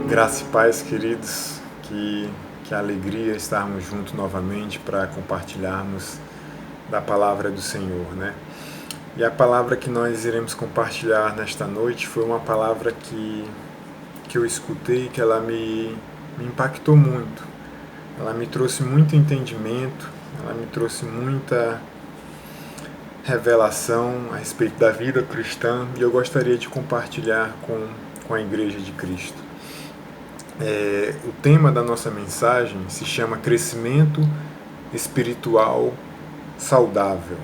Graça e paz, queridos, que alegria estarmos juntos novamente para compartilharmos da palavra do Senhor, né? E a palavra que nós iremos compartilhar nesta noite foi uma palavra que eu escutei, que ela me impactou muito. Ela me trouxe muito entendimento, ela me trouxe muita revelação a respeito da vida cristã e eu gostaria de compartilhar com a Igreja de Cristo. O tema da nossa mensagem se chama Crescimento Espiritual Saudável.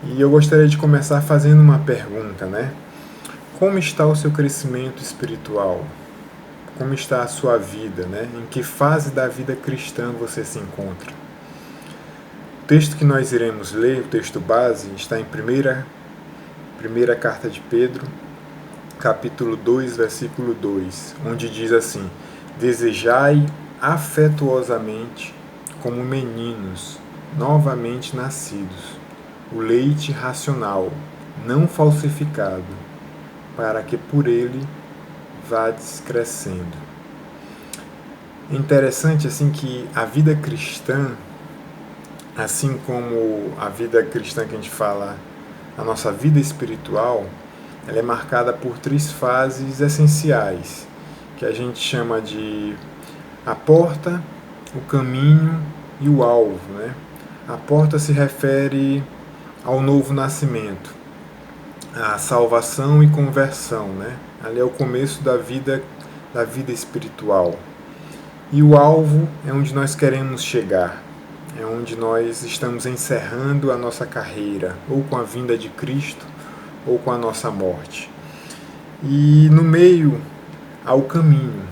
E eu gostaria de começar fazendo uma pergunta, né? Como está o seu crescimento espiritual? Como está a sua vida, né? Em que fase da vida cristã você se encontra? O texto que nós iremos ler, o texto base, está em primeira carta de Pedro, capítulo 2, versículo 2, onde diz assim: Desejai afetuosamente, como meninos novamente nascidos, o leite racional, não falsificado, para que por ele vades crescendo. É interessante assim que a vida cristã, assim como a vida cristã que a gente fala, a nossa vida espiritual, ela é marcada por três fases essenciais, que a gente chama de a porta, o caminho e o alvo, né? A porta se refere ao novo nascimento, à salvação e conversão, né? Ali é o começo da vida espiritual. E o alvo é onde nós queremos chegar, é onde nós estamos encerrando a nossa carreira, ou com a vinda de Cristo, ou com a nossa morte. E no meio há o caminho.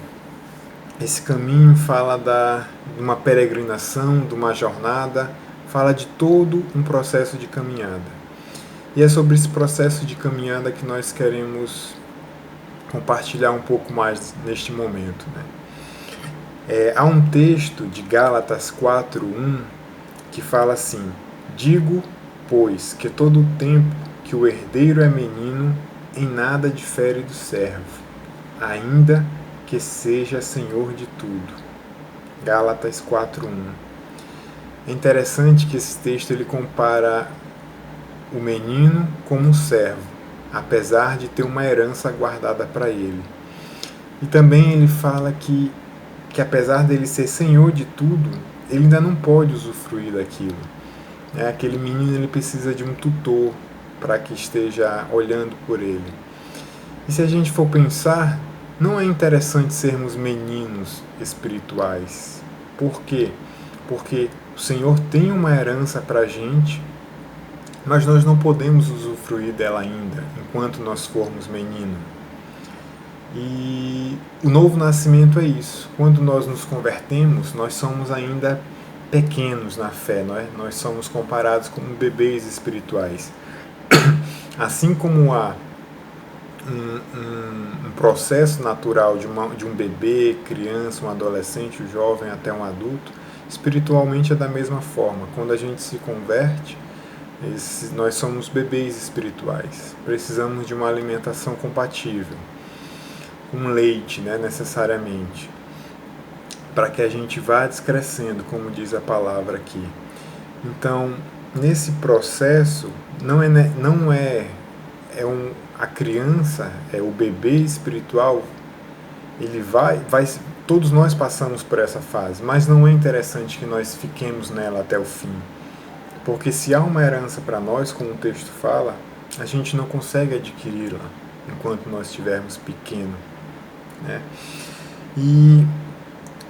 Esse caminho fala de uma peregrinação, de uma jornada, fala de todo um processo de caminhada. E é sobre esse processo de caminhada que nós queremos compartilhar um pouco mais neste momento, né? Há um texto de Gálatas 4:1 que fala assim: Digo, pois, que todo o tempo que o herdeiro é menino, em nada difere do servo, ainda que seja senhor de tudo. Gálatas 4:1. É interessante que esse texto ele compara o menino como um servo, apesar de ter uma herança guardada para ele. E também ele fala que apesar dele ser senhor de tudo, ele ainda não pode usufruir daquilo. Aquele menino ele precisa de um tutor para que esteja olhando por ele. E se a gente for pensar, não é interessante sermos meninos espirituais. Por quê? Porque o Senhor tem uma herança para a gente, mas nós não podemos usufruir dela ainda, enquanto nós formos meninos. E o novo nascimento é isso. Quando nós nos convertemos, nós somos ainda pequenos na fé, nós somos comparados como bebês espirituais. Assim como há um processo natural de um bebê, criança, um adolescente, um jovem até um adulto, espiritualmente é da mesma forma. Quando a gente se converte, nós somos bebês espirituais. Precisamos de uma alimentação compatível, com leite, né, necessariamente, para que a gente vá descrescendo, como diz a palavra aqui. Então, nesse processo, a criança, o bebê espiritual, ele todos nós passamos por essa fase, mas não é interessante que nós fiquemos nela até o fim, porque se há uma herança para nós, como o texto fala, a gente não consegue adquiri-la enquanto nós estivermos pequenos, né? E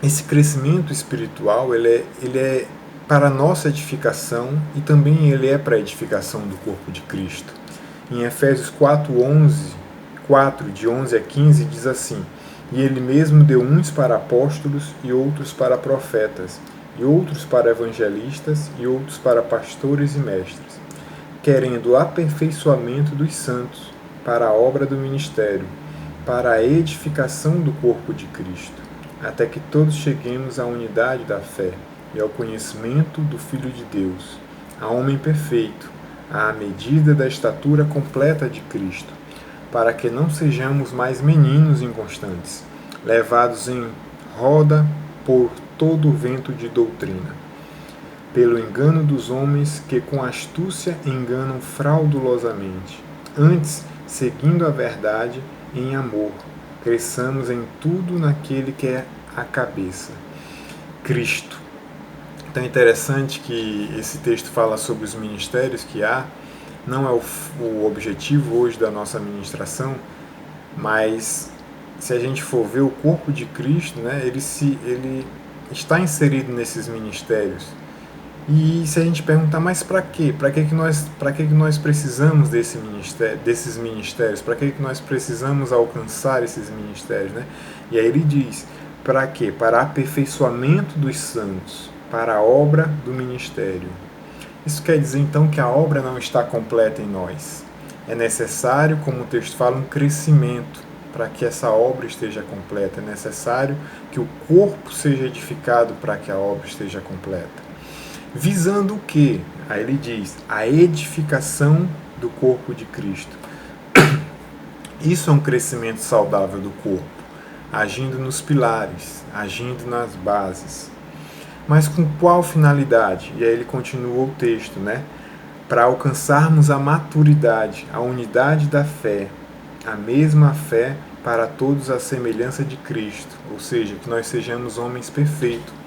esse crescimento espiritual ele é para a nossa edificação e também ele é para a edificação do corpo de Cristo. Em Efésios 4, de 11 a 15, diz assim: E ele mesmo deu uns para apóstolos, e outros para profetas, e outros para evangelistas, e outros para pastores e mestres, querendo o aperfeiçoamento dos santos para a obra do ministério, para a edificação do corpo de Cristo, até que todos cheguemos à unidade da fé e ao conhecimento do Filho de Deus, a homem perfeito, à medida da estatura completa de Cristo, para que não sejamos mais meninos inconstantes, levados em roda por todo o vento de doutrina, pelo engano dos homens que com astúcia enganam fraudulosamente. Antes, seguindo a verdade em amor, cresçamos em tudo naquele que é a cabeça, Cristo. Então é interessante que esse texto fala sobre os ministérios que há. Não é o objetivo hoje da nossa ministração, mas se a gente for ver o corpo de Cristo, né, ele está inserido nesses ministérios. E se a gente perguntar, mas para quê? Para que nós precisamos desses ministérios? Para que nós precisamos alcançar esses ministérios? Né? E aí ele diz, para quê? Para aperfeiçoamento dos santos, para a obra do ministério. Isso quer dizer então que a obra não está completa em nós. É necessário, como o texto fala, um crescimento para que essa obra esteja completa. É necessário que o corpo seja edificado para que a obra esteja completa. Visando o quê? Aí ele diz, a edificação do corpo de Cristo. Isso é um crescimento saudável do corpo, agindo nos pilares, agindo nas bases. Mas com qual finalidade? E aí ele continua o texto, né? Para alcançarmos a maturidade, a unidade da fé, a mesma fé para todos a semelhança de Cristo, ou seja, que nós sejamos homens perfeitos,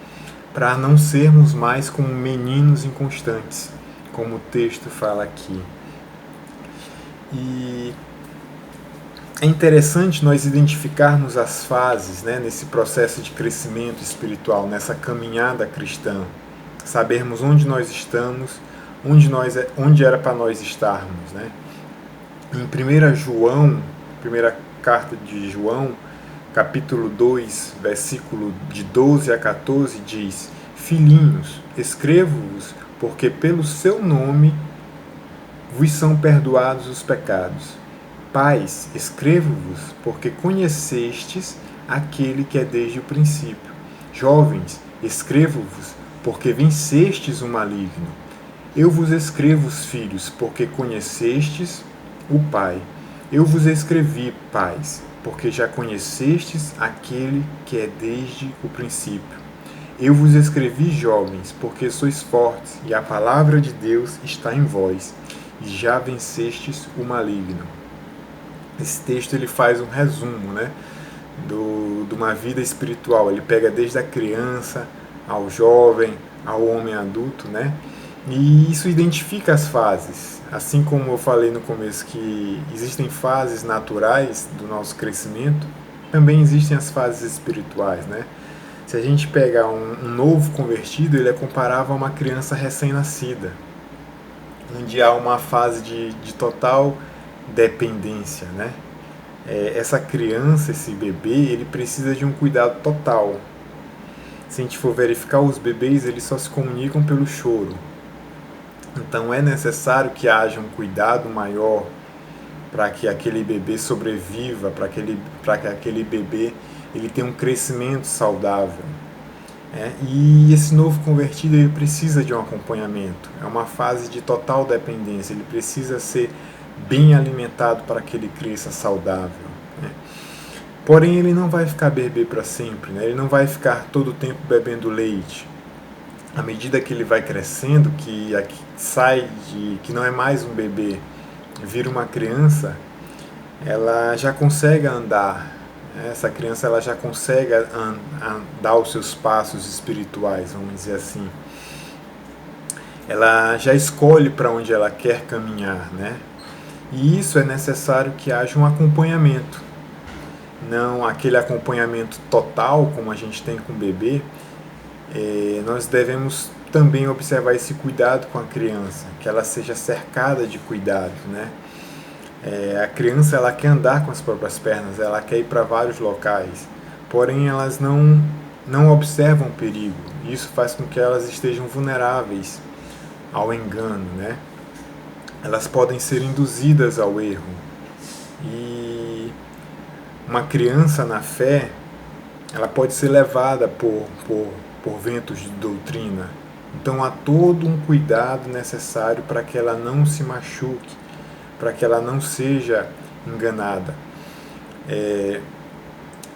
para não sermos mais como meninos inconstantes, como o texto fala aqui. E é interessante nós identificarmos as fases, né, nesse processo de crescimento espiritual, nessa caminhada cristã, sabermos onde nós estamos, onde era para nós estarmos. Né? Em 1 João, primeira carta de João, capítulo 2, versículo de 12 a 14, diz: Filhinhos, escrevo-vos, porque pelo seu nome vos são perdoados os pecados. Pais, escrevo-vos, porque conhecestes aquele que é desde o princípio. Jovens, escrevo-vos, porque vencestes o maligno. Eu vos escrevo, filhos, porque conhecestes o Pai. Eu vos escrevi, pais, porque já conhecestes aquele que é desde o princípio. Eu vos escrevi, jovens, porque sois fortes, e a palavra de Deus está em vós, e já vencestes o maligno. Esse texto ele faz um resumo, né, de uma vida espiritual. Ele pega desde a criança ao jovem, ao homem adulto, né? E isso identifica as fases. Assim como eu falei no começo que existem fases naturais do nosso crescimento, também existem as fases espirituais, né? Se a gente pegar um novo convertido, ele é comparável a uma criança recém-nascida, onde há uma fase de total dependência, né? Essa criança, esse bebê, ele precisa de um cuidado total. Se a gente for verificar, os bebês eles só se comunicam pelo choro. Então é necessário que haja um cuidado maior para que aquele bebê sobreviva, para que aquele bebê ele tenha um crescimento saudável. E esse novo convertido ele precisa de um acompanhamento. É uma fase de total dependência. Ele precisa ser bem alimentado para que ele cresça saudável. Né? Porém, ele não vai ficar bebê para sempre. Né? Ele não vai ficar todo o tempo bebendo leite. À medida que ele vai crescendo, que que não é mais um bebê, vira uma criança, ela já consegue andar. Essa criança ela já consegue dar os seus passos espirituais, vamos dizer assim. Ela já escolhe para onde ela quer caminhar, né? E isso é necessário que haja um acompanhamento. Não aquele acompanhamento total, como a gente tem com o bebê. Nós devemos também observar esse cuidado com a criança, que ela seja cercada de cuidado, né? A criança ela quer andar com as próprias pernas, ela quer ir para vários locais, porém elas não observam perigo. Isso faz com que elas estejam vulneráveis ao engano, né? Elas podem ser induzidas ao erro. E uma criança na fé, ela pode ser levada por ventos de doutrina. Então há todo um cuidado necessário para que ela não se machuque, para que ela não seja enganada.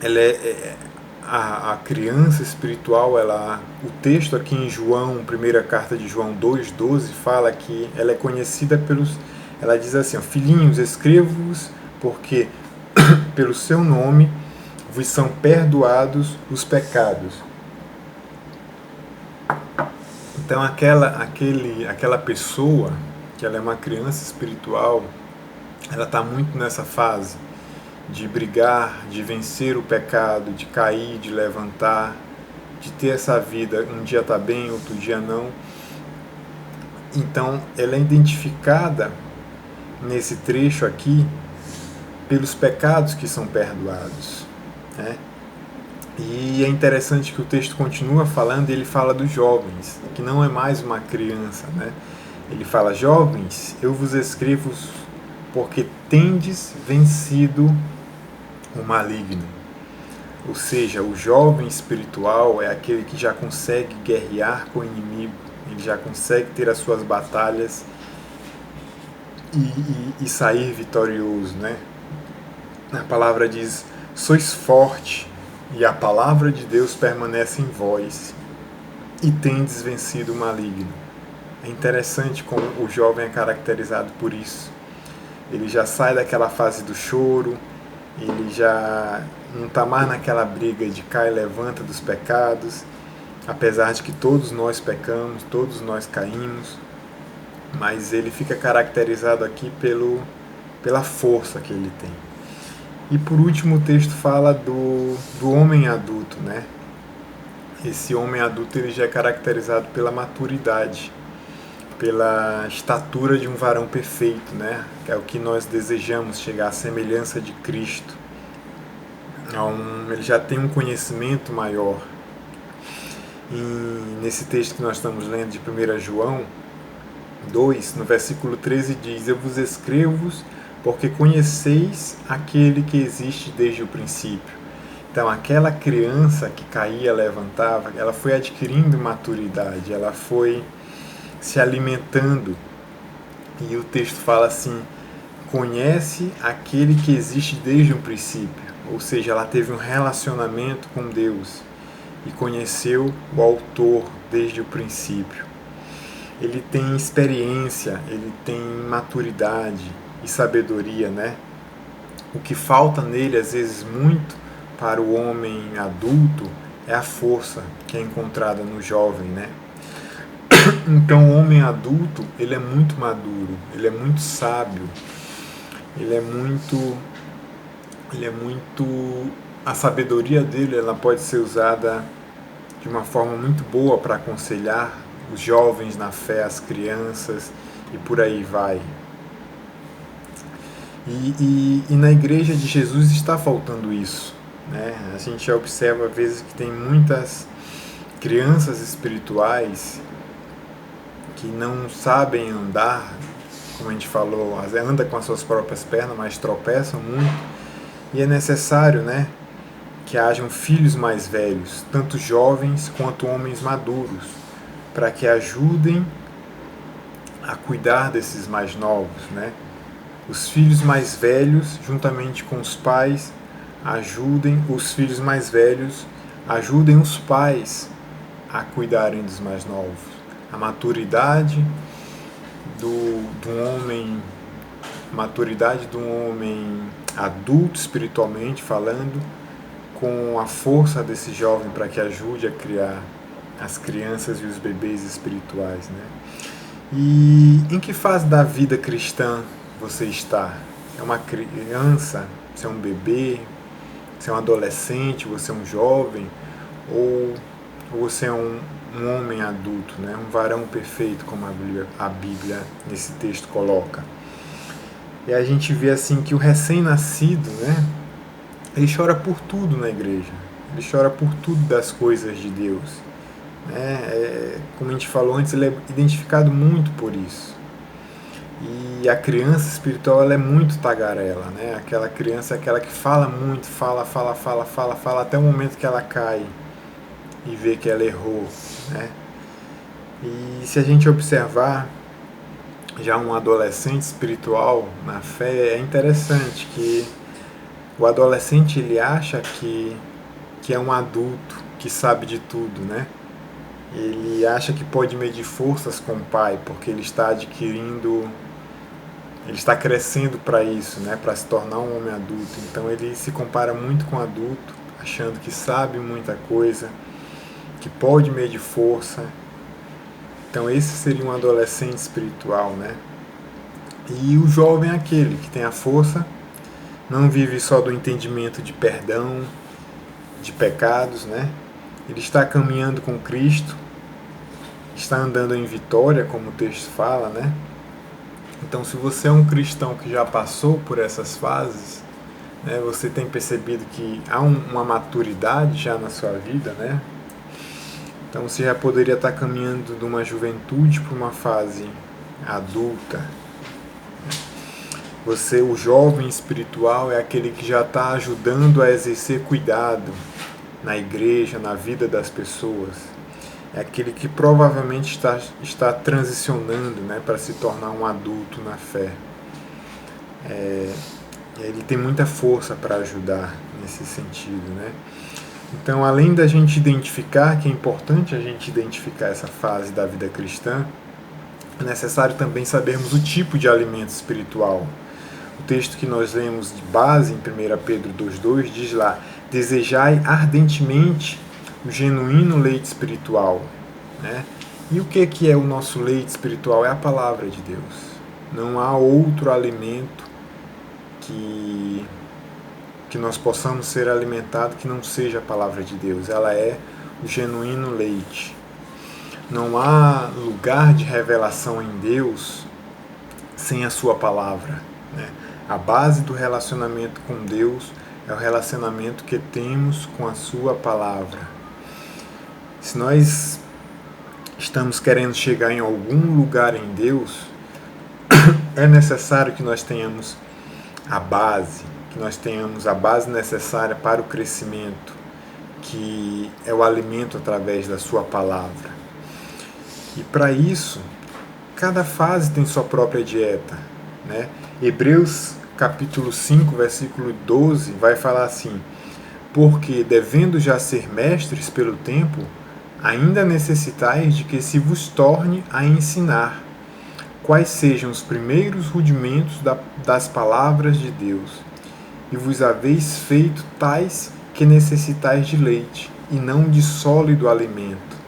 ela a criança espiritual, o texto aqui em João, primeira carta de João 2,12, fala que ela é conhecida ela diz assim, ó, filhinhos, escrevo-vos porque pelo seu nome vos são perdoados os pecados. Então aquela pessoa, que ela é uma criança espiritual, ela está muito nessa fase de brigar, de vencer o pecado, de cair, de levantar, de ter essa vida, um dia está bem, outro dia não. Então ela é identificada nesse trecho aqui pelos pecados que são perdoados, né? E é interessante que o texto continua falando, e ele fala dos jovens, que não é mais uma criança, né? Ele fala, jovens, eu vos escrevo porque tendes vencido o maligno. Ou seja, o jovem espiritual é aquele que já consegue guerrear com o inimigo, ele já consegue ter as suas batalhas e sair vitorioso, né? A palavra diz, sois forte, e a palavra de Deus permanece em vós, e tendes vencido o maligno. É interessante como o jovem é caracterizado por isso. Ele já sai daquela fase do choro, ele já não está mais naquela briga de cai e levanta dos pecados, apesar de que todos nós pecamos, todos nós caímos, mas ele fica caracterizado aqui pela força que ele tem. E por último o texto fala do homem adulto, né? Esse homem adulto ele já é caracterizado pela maturidade, pela estatura de um varão perfeito, né? Que é o que nós desejamos, chegar à semelhança de Cristo. Ele já tem um conhecimento maior. E nesse texto que nós estamos lendo de 1 João 2, no versículo 13 diz, eu vos escrevo porque conheceis aquele que existe desde o princípio. Então aquela criança que caía, levantava, ela foi adquirindo maturidade, ela foi se alimentando. E o texto fala assim, conhece aquele que existe desde o princípio. Ou seja, ela teve um relacionamento com Deus e conheceu o autor desde o princípio. Ele tem experiência, ele tem maturidade e sabedoria, né? O que falta nele, às vezes, muito para o homem adulto é a força que é encontrada no jovem, né? Então, o homem adulto, ele é muito maduro, ele é muito sábio, ele é muito... A sabedoria dele, ela pode ser usada de uma forma muito boa para aconselhar os jovens na fé, as crianças, e por aí vai. E na igreja de Jesus está faltando isso, né? A gente observa às vezes que tem muitas crianças espirituais que não sabem andar, como a gente falou, anda com as suas próprias pernas, mas tropeçam muito, e é necessário, né, que hajam filhos mais velhos, tanto jovens quanto homens maduros, para que ajudem a cuidar desses mais novos, né? Os filhos mais velhos, juntamente com os pais, ajudem os filhos mais velhos, ajudem os pais a cuidarem dos mais novos. A maturidade do homem adulto espiritualmente falando, com a força desse jovem para que ajude a criar as crianças e os bebês espirituais, né? E em que fase da vida cristã você está? É uma criança? Você é um bebê? Você é um adolescente? Você é um jovem? Ou você é um homem adulto, né? Um varão perfeito, como a Bíblia nesse texto coloca? E a gente vê assim que o recém-nascido, né? Ele chora por tudo na igreja. Ele chora por tudo das coisas de Deus. Como a gente falou antes, ele é identificado muito por isso. E a criança espiritual, ela é muito tagarela, né? Aquela criança é aquela que fala muito, fala, até o momento que ela cai e vê que ela errou, né? E se a gente observar já um adolescente espiritual na fé, é interessante que O adolescente, ele acha que é um adulto, que sabe de tudo, né? Ele acha que pode medir forças com o pai, porque ele está crescendo para isso, né? Para se tornar um homem adulto. Então ele se compara muito com o adulto, achando que sabe muita coisa, que pode medir força. Então esse seria um adolescente espiritual, né? E o jovem é aquele que tem a força, não vive só do entendimento de perdão, de pecados, né? Ele está caminhando com Cristo, está andando em vitória, como o texto fala, né? Então, se você é um cristão que já passou por essas fases, né, você tem percebido que há uma maturidade já na sua vida, né? Então, você já poderia estar caminhando de uma juventude para uma fase adulta. Você, o jovem espiritual, é aquele que já está ajudando a exercer cuidado na igreja, na vida das pessoas. É aquele que provavelmente está transicionando, né, para se tornar um adulto na fé. Ele tem muita força para ajudar nesse sentido, né? Então, além da gente identificar, que é importante a gente identificar essa fase da vida cristã, é necessário também sabermos o tipo de alimento espiritual. O texto que nós lemos de base em 1 Pedro 2,2 diz lá: desejai ardentemente o genuíno leite espiritual, né? E o que é o nosso leite espiritual? É a palavra de Deus. Não há outro alimento que nós possamos ser alimentados que não seja a palavra de Deus. Ela é o genuíno leite. Não há lugar de revelação em Deus sem a sua palavra, né? A base do relacionamento com Deus é o relacionamento que temos com a sua palavra. Se nós estamos querendo chegar em algum lugar em Deus, é necessário que nós tenhamos a base, necessária para o crescimento, que é o alimento através da sua palavra. E para isso, cada fase tem sua própria dieta, né? Hebreus capítulo 5, versículo 12, vai falar assim: porque, devendo já ser mestres pelo tempo, ainda necessitais de que se vos torne a ensinar quais sejam os primeiros rudimentos das palavras de Deus, e vos haveis feito tais que necessitais de leite, e não de sólido alimento.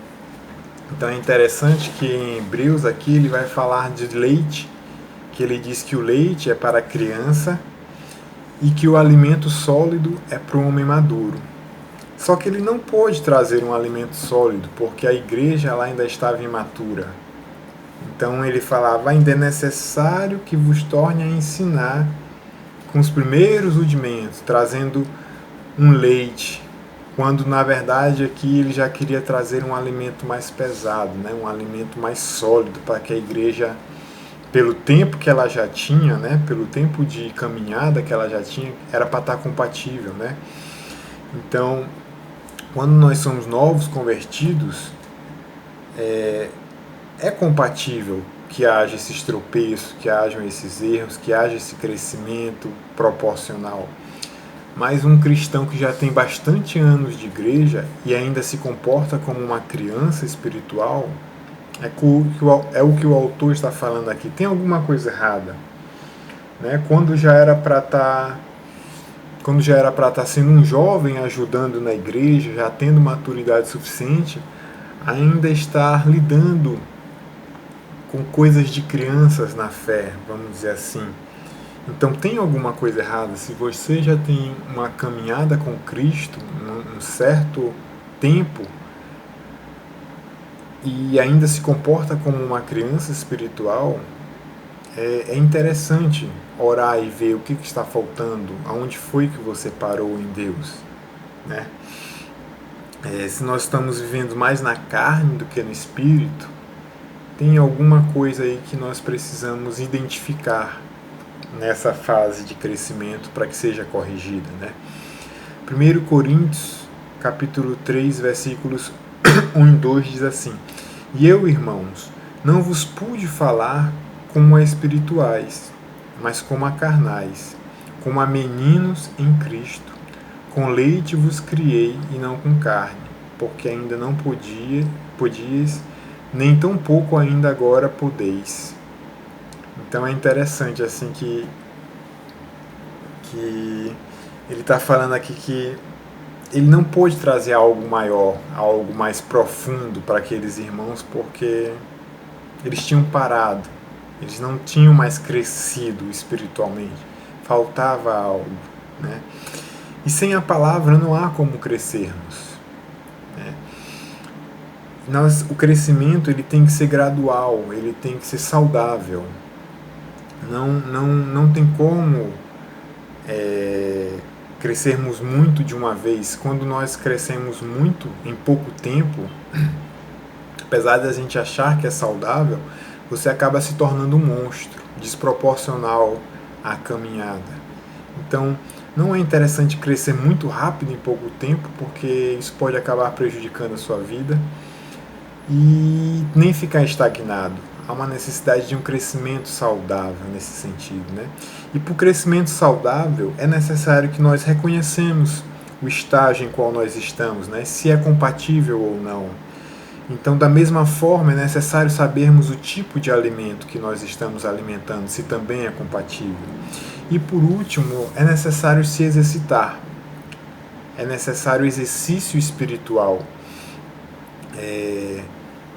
Então é interessante que em Hebreus aqui ele vai falar de leite, que ele diz que o leite é para a criança e que o alimento sólido é para o homem maduro. Só que ele não pôde trazer um alimento sólido, porque a igreja lá ainda estava imatura. Então ele falava: ainda é necessário que vos torne a ensinar com os primeiros rudimentos, trazendo um leite, quando na verdade aqui ele já queria trazer um alimento mais pesado, né? Um alimento mais sólido, para que a igreja, pelo tempo que ela já tinha, né? Pelo tempo de caminhada que ela já tinha, era para estar compatível, né? Então, quando nós somos novos convertidos, é compatível que haja esses tropeços, que hajam esses erros, que haja esse crescimento proporcional. Mas um cristão que já tem bastante anos de igreja e ainda se comporta como uma criança espiritual, é o que o autor está falando aqui. Tem alguma coisa errada, né? Quando já era para estar sendo um jovem ajudando na igreja, já tendo maturidade suficiente, ainda estar lidando com coisas de crianças na fé, vamos dizer assim. Então tem alguma coisa errada. Se você já tem uma caminhada com Cristo, um certo tempo, e ainda se comporta como uma criança espiritual, é interessante orar e ver o que está faltando, aonde foi que você parou em Deus, né? Se nós estamos vivendo mais na carne do que no espírito, tem alguma coisa aí que nós precisamos identificar nessa fase de crescimento para que seja corrigida, né? 1 Coríntios, capítulo 3, versículos 1 e 2 diz assim: e eu, irmãos, não vos pude falar como a espirituais, mas como a carnais, como a meninos em Cristo. Com leite vos criei e não com carne, porque ainda não podias, nem tão pouco ainda agora podeis. Então é interessante assim que ele está falando aqui que ele não pôde trazer algo maior, algo mais profundo para aqueles irmãos, porque eles tinham parado, eles não tinham mais crescido espiritualmente, faltava algo, né? E sem a palavra não há como crescermos, né? O crescimento ele tem que ser gradual, ele tem que ser saudável. Não tem como crescermos muito de uma vez. Quando nós crescemos muito em pouco tempo, apesar de a gente achar que é saudável, você acaba se tornando um monstro, desproporcional à caminhada. Então, não é interessante crescer muito rápido em pouco tempo, porque isso pode acabar prejudicando a sua vida, e nem ficar estagnado. Há uma necessidade de um crescimento saudável nesse sentido, né? E para o crescimento saudável é necessário que nós reconhecemos o estágio em qual nós estamos, né? Se é compatível ou não. Então, da mesma forma, é necessário sabermos o tipo de alimento que nós estamos alimentando, se também é compatível. E por último, é necessário se exercitar. É necessário exercício espiritual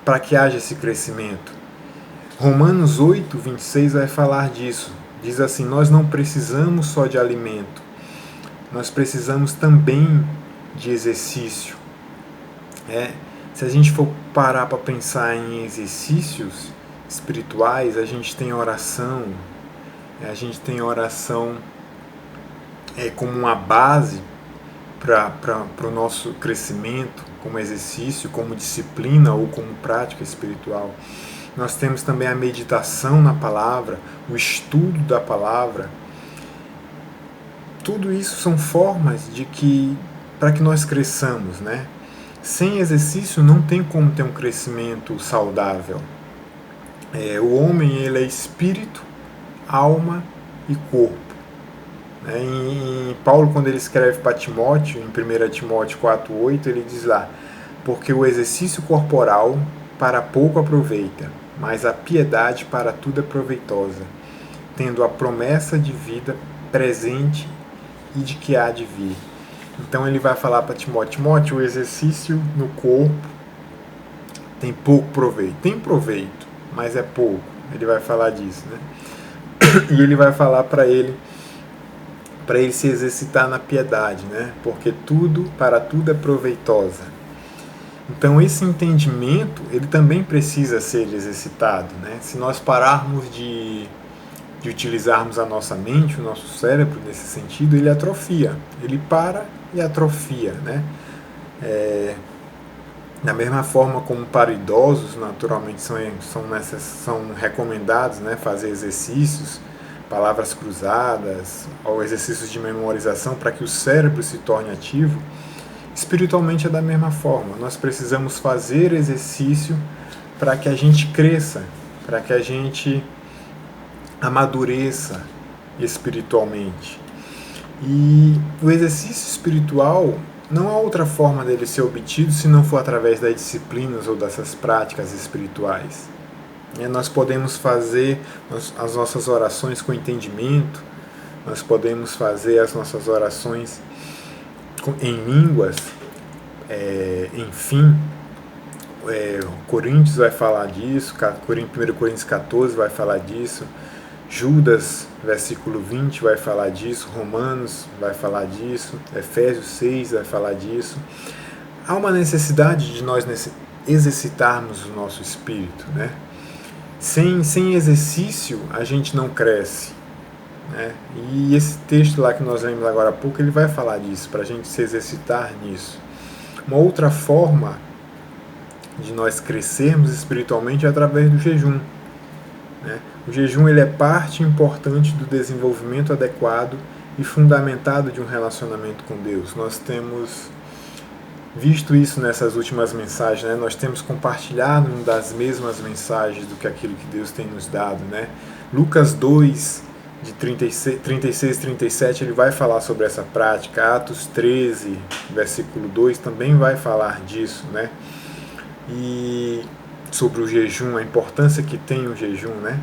para que haja esse crescimento. Romanos 8, 26 vai falar disso. Diz assim: nós não precisamos só de alimento, nós precisamos também de exercício. Se a gente for parar para pensar em exercícios espirituais, a gente tem oração, como uma base para o nosso crescimento, como exercício, como disciplina ou como prática espiritual. Nós temos também a meditação na palavra, o estudo da palavra. Tudo isso são formas para que nós cresçamos, né? Sem exercício não tem como ter um crescimento saudável. O homem ele é espírito, alma e corpo. Em Paulo, quando ele escreve para Timóteo, em 1 Timóteo 4,8, ele diz lá: porque o exercício corporal para pouco aproveita, mas a piedade para tudo é proveitosa, tendo a promessa de vida presente e de que há de vir. Então ele vai falar para Timóteo: o exercício no corpo tem pouco proveito. Tem proveito, mas é pouco. Ele vai falar disso, né? E ele vai falar para ele se exercitar na piedade, né? Porque para tudo é proveitosa. Então esse entendimento ele também precisa ser exercitado, né? Se nós pararmos de utilizarmos a nossa mente, o nosso cérebro nesse sentido, ele atrofia, ele para e atrofia, né? Da mesma forma como para idosos, naturalmente são recomendados, né, fazer exercícios, palavras cruzadas, ou exercícios de memorização para que o cérebro se torne ativo. Espiritualmente é da mesma forma. Nós precisamos fazer exercício para que a gente cresça, para que a gente amadureça espiritualmente. E o exercício espiritual não há outra forma dele ser obtido se não for através das disciplinas ou dessas práticas espirituais. Nós podemos fazer as nossas orações com entendimento, nós podemos fazer as nossas orações em línguas, enfim, Coríntios vai falar disso, 1 Coríntios 14 vai falar disso, Judas, versículo 20, vai falar disso, Romanos vai falar disso, Efésios 6 vai falar disso. Há uma necessidade de nós exercitarmos o nosso espírito, né? Sem exercício a gente não cresce, né? E esse texto lá que nós lemos agora há pouco, ele vai falar disso, para a gente se exercitar nisso. Uma outra forma de nós crescermos espiritualmente é através do jejum, né? O jejum ele é parte importante do desenvolvimento adequado e fundamentado de um relacionamento com Deus. Nós temos visto isso nessas últimas mensagens, né? Nós temos compartilhado das mesmas mensagens do que aquilo que Deus tem nos dado, né? Lucas 2, de 36 e 37, ele vai falar sobre essa prática. Atos 13, versículo 2, também vai falar disso, né? E sobre o jejum, a importância que tem o jejum, né?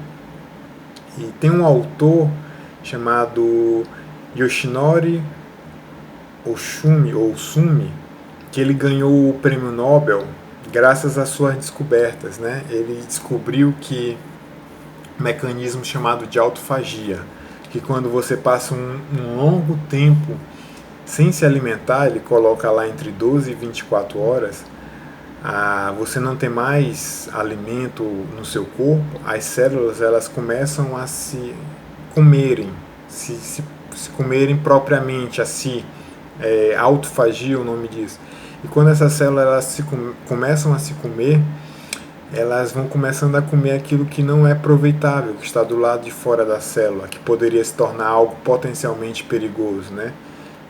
E tem um autor chamado Yoshinori Ohsumi, que ele ganhou o prêmio Nobel graças às suas descobertas, né? Ele descobriu que um mecanismo chamado de autofagia, que quando você passa um longo tempo sem se alimentar, ele coloca lá entre 12 e 24 horas, você não tem mais alimento no seu corpo, as células elas começam a se comerem, se comerem propriamente, autofagia, o nome disso. E quando essas células elas começam a se comer, elas vão começando a comer aquilo que não é aproveitável, que está do lado de fora da célula, que poderia se tornar algo potencialmente perigoso, né?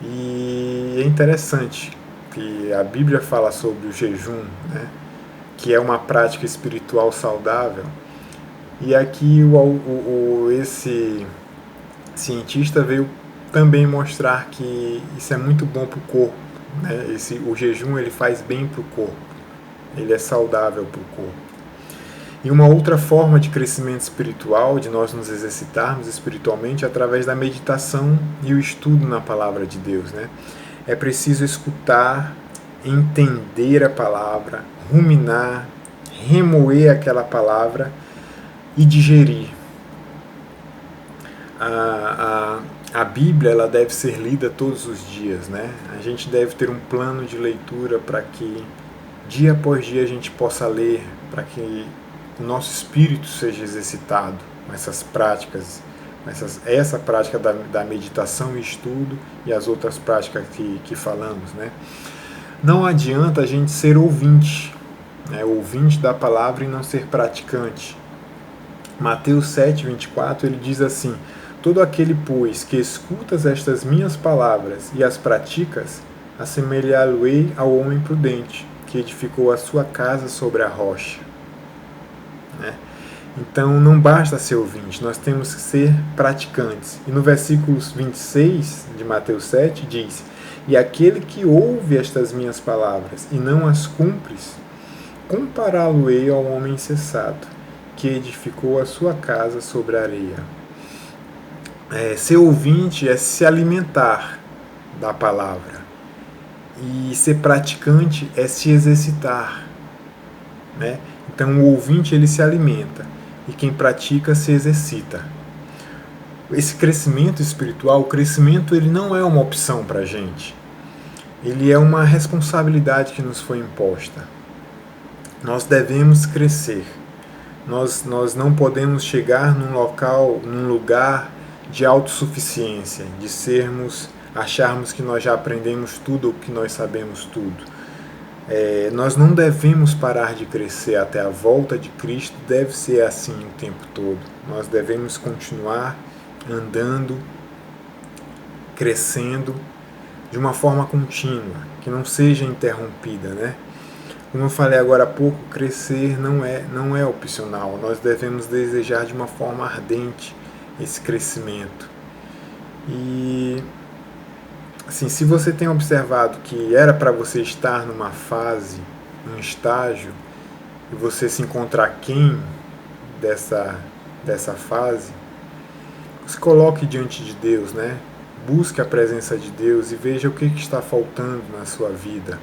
E é interessante que a Bíblia fala sobre o jejum, né? Que é uma prática espiritual saudável. E aqui esse cientista veio também mostrar que isso é muito bom para o corpo, né? O jejum ele faz bem para o corpo, ele é saudável para o corpo. E uma outra forma de crescimento espiritual, de nós nos exercitarmos espiritualmente, é através da meditação e o estudo na palavra de Deus, né? É preciso escutar, entender a palavra, ruminar, remoer aquela palavra e digerir. A Bíblia ela deve ser lida todos os dias, né? A gente deve ter um plano de leitura para que dia após dia a gente possa ler, para que o nosso espírito seja exercitado com essas práticas, essa prática da meditação e estudo e as outras práticas que falamos, né? Não adianta a gente ser ouvinte, né? Ouvinte da palavra e não ser praticante. Mateus 7, 24, ele diz assim: todo aquele, pois, que escutas estas minhas palavras e as praticas, assemelhá-lo-ei ao homem prudente, que edificou a sua casa sobre a rocha. Né? Então não basta ser ouvinte, nós temos que ser praticantes. E no versículo 26 de Mateus 7 diz: e aquele que ouve estas minhas palavras e não as cumpres, compará-lo-ei ao homem insensato, que edificou a sua casa sobre a areia. Ser ouvinte é se alimentar da palavra. E ser praticante é se exercitar. Né? Então o ouvinte ele se alimenta e quem pratica se exercita. Esse crescimento espiritual, o crescimento ele não é uma opção para a gente. Ele é uma responsabilidade que nos foi imposta. Nós devemos crescer. Nós não podemos chegar num lugar de autossuficiência, de acharmos que nós já aprendemos tudo ou que nós sabemos tudo. Nós não devemos parar de crescer até a volta de Cristo, deve ser assim o tempo todo. Nós devemos continuar andando, crescendo de uma forma contínua, que não seja interrompida, né? Como eu falei agora há pouco, crescer não é opcional. Nós devemos desejar de uma forma ardente esse crescimento. E assim, se você tem observado que era para você estar numa fase, num estágio, e você se encontrar aquém dessa fase, se coloque diante de Deus, né? Busque a presença de Deus e veja o que está faltando na sua vida.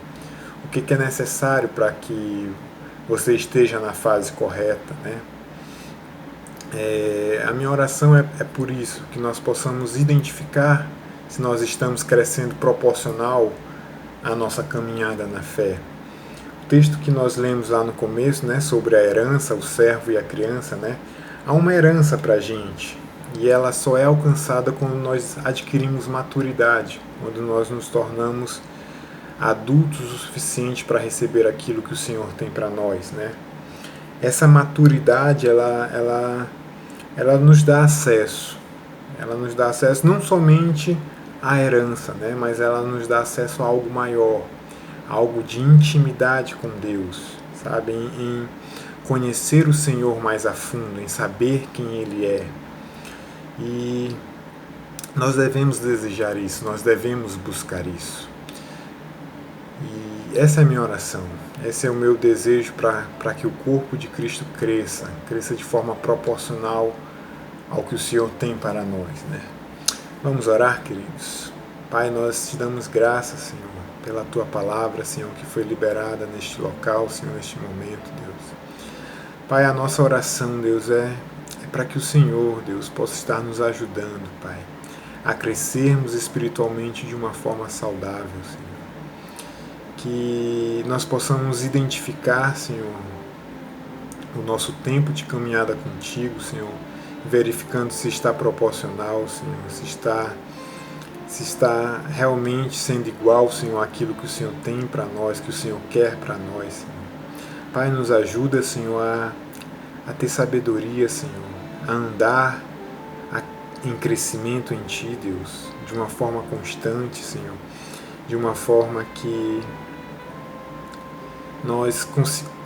O que é necessário para que você esteja na fase correta, né? A minha oração é por isso, que nós possamos identificar se nós estamos crescendo proporcional à nossa caminhada na fé. O texto que nós lemos lá no começo, né, sobre a herança, o servo e a criança, né, há uma herança para a gente e ela só é alcançada quando nós adquirimos maturidade, quando nós nos tornamos adultos o suficiente para receber aquilo que o Senhor tem para nós, né? Essa maturidade, ela nos dá acesso. Ela nos dá acesso não somente à herança, né? Mas ela nos dá acesso a algo maior, algo de intimidade com Deus, sabe? Em conhecer o Senhor mais a fundo, em saber quem Ele é. E nós devemos desejar isso, nós devemos buscar isso. E essa é a minha oração, esse é o meu desejo para que o corpo de Cristo cresça de forma proporcional ao que o Senhor tem para nós, né? Vamos orar, queridos. Pai, nós te damos graças, Senhor, pela Tua palavra, Senhor, que foi liberada neste local, Senhor, neste momento, Deus. Pai, a nossa oração, Deus, é para que o Senhor, Deus, possa estar nos ajudando, Pai, a crescermos espiritualmente de uma forma saudável, Senhor. Que nós possamos identificar, Senhor, o nosso tempo de caminhada contigo, Senhor, verificando se está proporcional, Senhor, se está realmente sendo igual, Senhor, àquilo que o Senhor tem para nós, que o Senhor quer para nós, Senhor. Pai, nos ajuda, Senhor, a ter sabedoria, Senhor, a andar em crescimento em Ti, Deus, de uma forma constante, Senhor, de uma forma que nós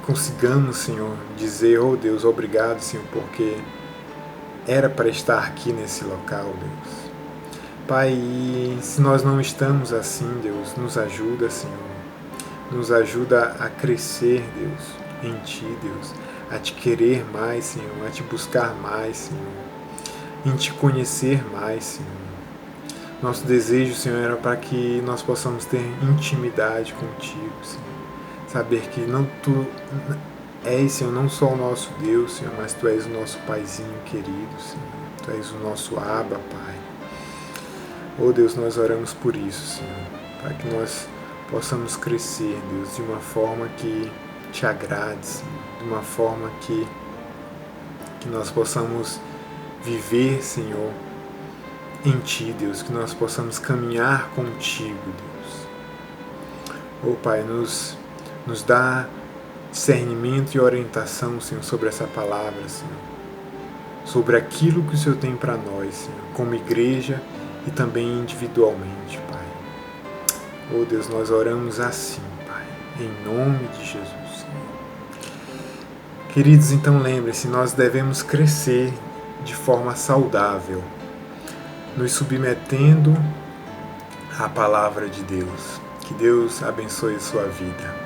consigamos, Senhor, dizer, oh Deus, obrigado, Senhor, porque era para estar aqui nesse local, Deus. Pai, e se nós não estamos assim, Deus, nos ajuda, Senhor, nos ajuda a crescer, Deus, em Ti, Deus, a Te querer mais, Senhor, a Te buscar mais, Senhor, em Te conhecer mais, Senhor. Nosso desejo, Senhor, era para que nós possamos ter intimidade contigo, Senhor. Saber que não Tu és, Senhor, não só o nosso Deus, Senhor, mas Tu és o nosso Paizinho querido, Senhor. Tu és o nosso Abba, Pai. Oh Deus, nós oramos por isso, Senhor, para que nós possamos crescer, Deus, de uma forma que Te agrade, Senhor, de uma forma que nós possamos viver, Senhor, em Ti, Deus, que nós possamos caminhar contigo, Deus. Oh Pai, nos dá discernimento e orientação, Senhor, sobre essa palavra, Senhor, sobre aquilo que o Senhor tem para nós, Senhor, como igreja e também individualmente, Pai. Oh Deus, nós oramos assim, Pai, em nome de Jesus, Senhor. Queridos, então lembrem-se, nós devemos crescer de forma saudável, nos submetendo à palavra de Deus. Que Deus abençoe a sua vida.